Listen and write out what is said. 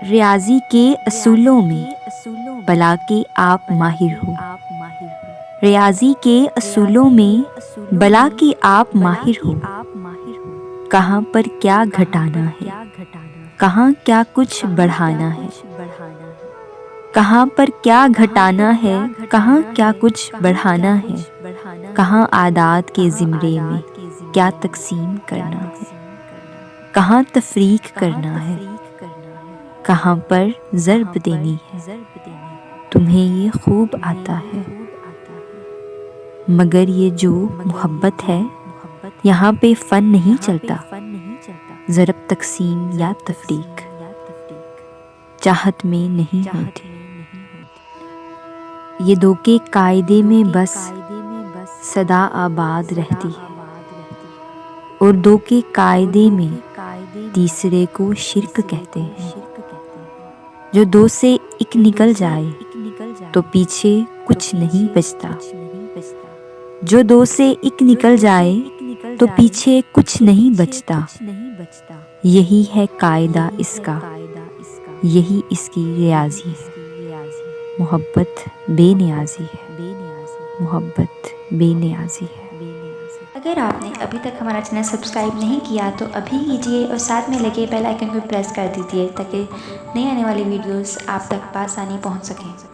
ریاضی کے اصولوں میں بلا کے آپ ماہر ہو، ریاضی کے اصولوں میں بلا کے آپ ماہر ہو، کہاں پر کیا گھٹانا ہے، کہاں کیا کچھ بڑھانا ہے، کہاں پر کیا گھٹانا ہے، کہاں کیا کچھ بڑھانا ہے، کہاں اعداد کے زمرے میں کیا تقسیم کرنا ہے، کہاں تفریق کرنا ہے، کہاں پر ضرب دینی ہے۔ تمہیں یہ خوب آتا ہے، مگر یہ جو محبت ہے یہاں پہ فن نہیں چلتا، ضرب تقسیم یا تفریق چاہت میں نہیں ہوتی۔ یہ دو کے قاعدے میں بس صدا آباد رہتی ہے، اور دو کے قاعدے میں تیسرے کو شرک کہتے ہیں۔ جو دو سے ایک نکل جائے تو پیچھے کچھ نہیں بچتا، جو دو سے ایک نکل جائے تو پیچھے کچھ نہیں بچتا۔ یہی ہے قاعدہ اس کا، یہی اس کی ریاضی ہے۔ محبت بے نیازی ہے، محبت بے نیازی ہے۔ اگر آپ نے ابھی تک ہمارا چینل سبسکرائب نہیں کیا تو ابھی کیجیے اور ساتھ میں لگے بیل آئیکن کو پریس کر دیجیے تاکہ نئے آنے والی ویڈیوز آپ تک بآسانی پہنچ سکیں۔